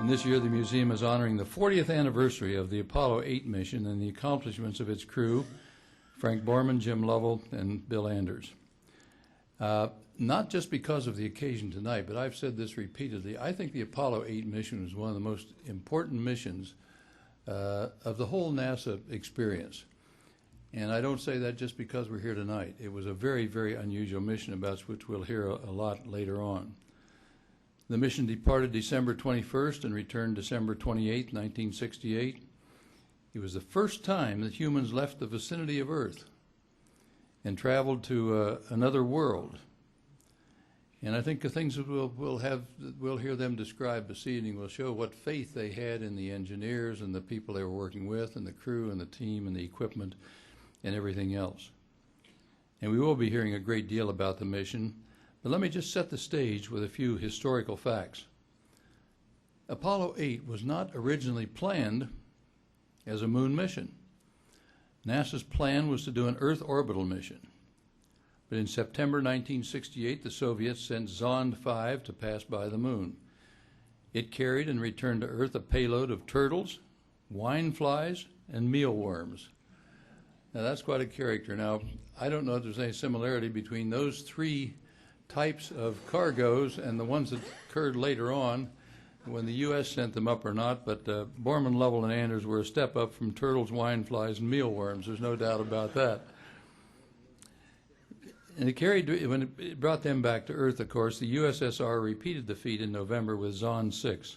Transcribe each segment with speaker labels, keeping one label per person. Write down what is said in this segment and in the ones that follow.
Speaker 1: And this year the museum is honoring the 40th anniversary of the Apollo 8 mission and the accomplishments of its crew, Frank Borman, Jim Lovell, and Bill Anders. Not just because of the occasion tonight, but I've said this repeatedly, I think the Apollo 8 mission was one of the most important missions of the whole NASA experience. And I don't say that just because we're here tonight. It was a very, very unusual mission about which we'll hear a lot later on. The mission departed December 21st and returned December 28, 1968. It was the first time that humans left the vicinity of Earth and traveled to another world. And I think the things that we'll hear them describe this evening will show what faith they had in the engineers and the people they were working with and the crew and the team and the equipment and everything else. And we will be hearing a great deal about the mission, but let me just set the stage with a few historical facts. Apollo 8 was not originally planned as a moon mission. NASA's plan was to do an Earth orbital mission. But in September 1968, the Soviets sent Zond 5 to pass by the moon. It carried and returned to Earth a payload of turtles, wine flies, and mealworms. Now that's quite a character. Now, I don't know if there's any similarity between those three types of cargoes and the ones that occurred later on when the U.S. sent them up or not, but Borman, Lovell, and Anders were a step up from turtles, wine flies, and mealworms. There's no doubt about that. And when it brought them back to Earth, of course, the USSR repeated the feat in November with Zond 6.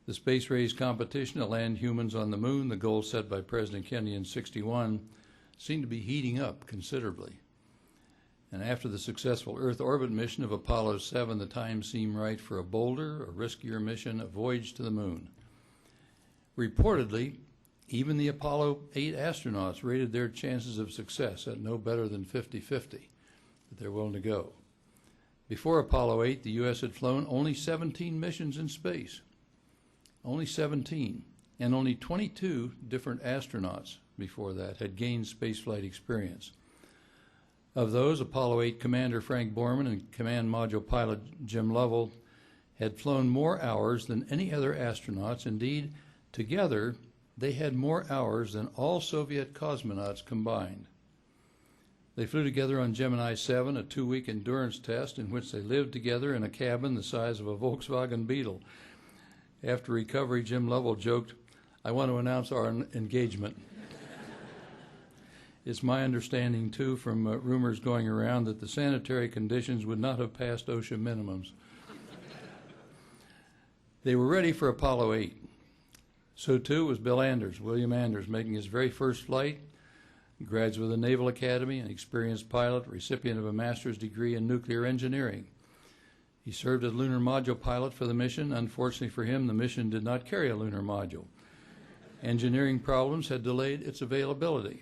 Speaker 1: The space race competition to land humans on the moon, the goal set by President Kennedy in '61, seemed to be heating up considerably. And after the successful Earth orbit mission of Apollo 7, the time seemed right for a bolder, a riskier mission, a voyage to the moon. Reportedly, even the Apollo 8 astronauts rated their chances of success at no better than 50-50, that they're willing to go. Before Apollo 8, the U.S. had flown only 17 missions in space. Only 17, and only 22 different astronauts before that had gained spaceflight experience. Of those, Apollo 8 Commander Frank Borman and Command Module Pilot Jim Lovell had flown more hours than any other astronauts. Indeed, together, they had more hours than all Soviet cosmonauts combined. They flew together on Gemini 7, a 2-week endurance test in which they lived together in a cabin the size of a Volkswagen Beetle. After recovery, Jim Lovell joked, "I want to announce our engagement." It's my understanding, too, from rumors going around that the sanitary conditions would not have passed OSHA minimums. They were ready for Apollo 8. So, too, was Bill Anders, William Anders, making his very first flight. He graduated with the Naval Academy, an experienced pilot, recipient of a master's degree in nuclear engineering. He served as lunar module pilot for the mission. Unfortunately for him, the mission did not carry a lunar module. Engineering problems had delayed its availability.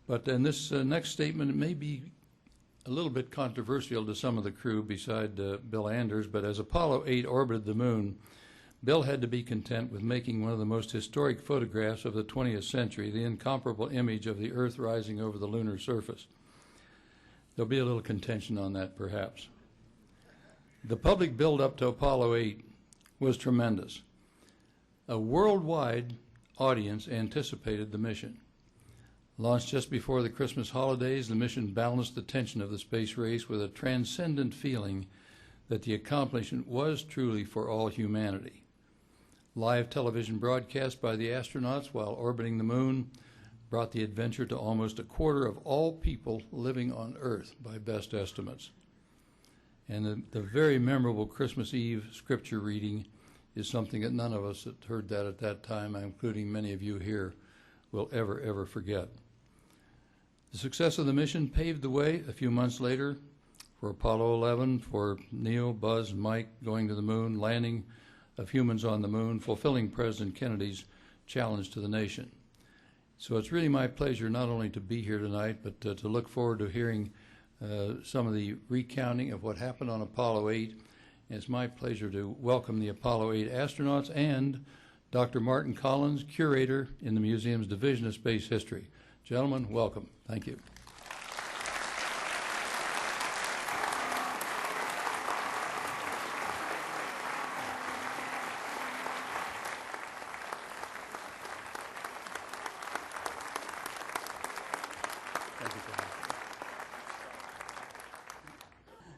Speaker 1: But in this next statement, it may be a little bit controversial to some of the crew beside Bill Anders, but as Apollo 8 orbited the moon, Bill had to be content with making one of the most historic photographs of the 20th century, the incomparable image of the Earth rising over the lunar surface. There'll be a little contention on that, perhaps. The public build-up to Apollo 8 was tremendous. A worldwide audience anticipated the mission. Launched just before the Christmas holidays, the mission balanced the tension of the space race with a transcendent feeling that the accomplishment was truly for all humanity. Live television broadcast by the astronauts while orbiting the moon brought the adventure to almost a quarter of all people living on Earth by best estimates. And the very memorable Christmas Eve scripture reading is something that none of us that heard that at that time, including many of you here, will ever forget. The success of the mission paved the way a few months later for Apollo 11, for Neil, Buzz, and Mike going to the moon, landing of humans on the moon, fulfilling President Kennedy's challenge to the nation. So it's really my pleasure not only to be here tonight, but to look forward to hearing some of the recounting of what happened on Apollo 8. And it's my pleasure to welcome the Apollo 8 astronauts and Dr. Martin Collins, curator in the museum's Division of Space History. Gentlemen, welcome. Thank you.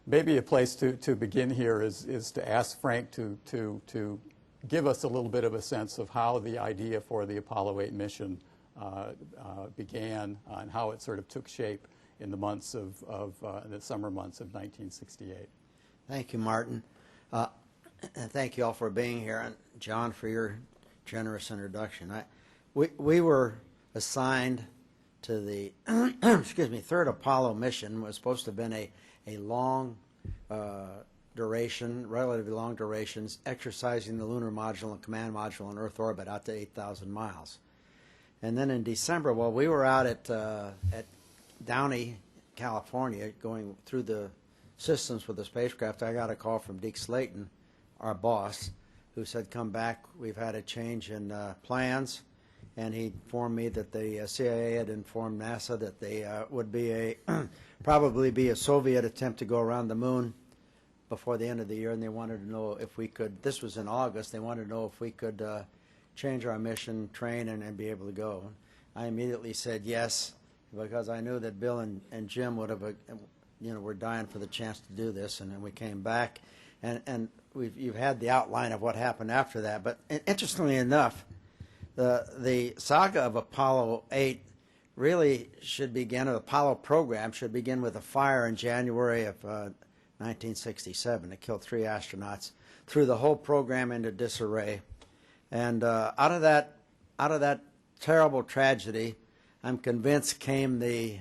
Speaker 2: Maybe a place to begin here is to ask Frank to give us a little bit of a sense of how the idea for the Apollo 8 mission began and how it sort of took shape in the months of the summer months of 1968.
Speaker 3: Thank you, Martin. And thank you all for being here, and John, for your generous introduction. We were assigned to the excuse me, third Apollo mission. Was supposed to have been a long duration, relatively long durations, exercising the lunar module and command module in Earth orbit out to 8,000 miles. And then in December, while we were out at Downey, California, going through the systems with the spacecraft, I got a call from Deke Slayton, our boss, who said, "Come back, we've had a change in plans." And he informed me that the CIA had informed NASA that they would be probably be a Soviet attempt to go around the moon before the end of the year, and they wanted to know if we could, this was in August, they wanted to know if we could change our mission, train, and be able to go. I immediately said yes, because I knew that Bill and Jim would have, were dying for the chance to do this, and then we came back, and you've had the outline of what happened after that. But interestingly enough, the saga of Apollo 8 really should begin, or the Apollo program should begin with a fire in January of 1967. It killed 3 astronauts, threw the whole program into disarray. And out of that terrible tragedy, I'm convinced came the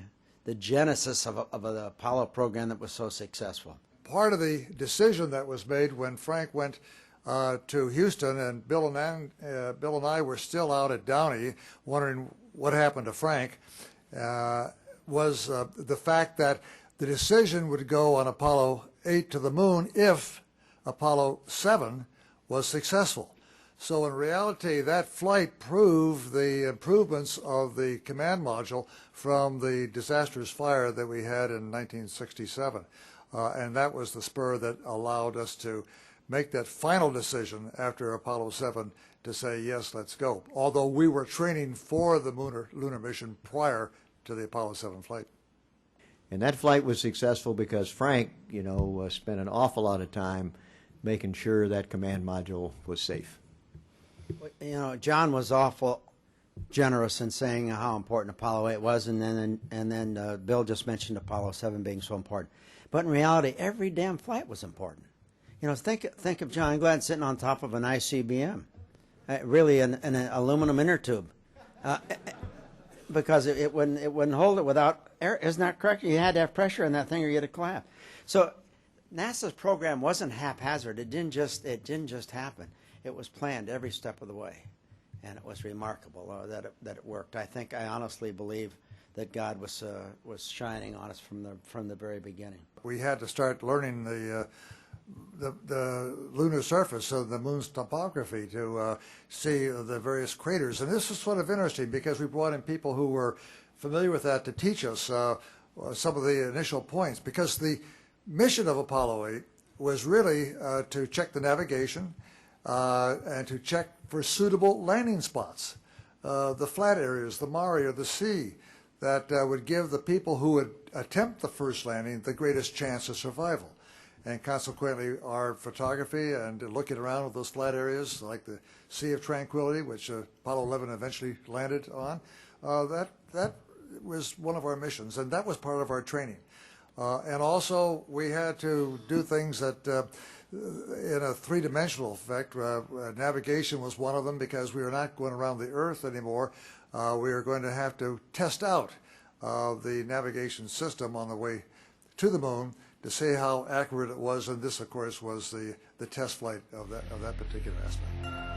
Speaker 3: genesis of the Apollo program that was so successful.
Speaker 4: Part of the decision that was made when Frank went to Houston, and Bill and I were still out at Downey wondering what happened to Frank, was the fact that the decision would go on Apollo 8 to the moon if Apollo 7 was successful. So in reality, that flight proved the improvements of the command module from the disastrous fire that we had in 1967. And that was the spur that allowed us to make that final decision after Apollo 7 to say, yes, let's go. Although we were training for the lunar mission prior to the Apollo 7 flight.
Speaker 5: And that flight was successful because Frank, spent an awful lot of time making sure that command module was safe.
Speaker 3: John was awful generous in saying how important Apollo 8 was, and then Bill just mentioned Apollo 7 being so important. But in reality, every damn flight was important. Think of John Glenn sitting on top of an ICBM, really an aluminum inner tube, because it wouldn't hold it without air. Isn't that correct? You had to have pressure in that thing or you'd have collapsed. So NASA's program wasn't haphazard. It didn't just happen. It was planned every step of the way, and it was remarkable that it worked. I honestly believe that God was shining on us from the very beginning. We
Speaker 4: had to start learning the lunar surface of the moon's topography to see the various craters, and this is sort of interesting because we brought in people who were familiar with that to teach us some of the initial points, because the mission of Apollo 8 was really to check the navigation and to check for suitable landing spots, the flat areas, the mare or the sea, that would give the people who would attempt the first landing the greatest chance of survival. And consequently, our photography and looking around at those flat areas, like the Sea of Tranquility, which Apollo 11 eventually landed on, that was one of our missions, and that was part of our training. And also, we had to do things that, in a three-dimensional effect, navigation was one of them, because we were not going around the Earth anymore. We were going to have to test out the navigation system on the way to the moon to see how accurate it was, and this, of course, was the test flight of that particular aspect.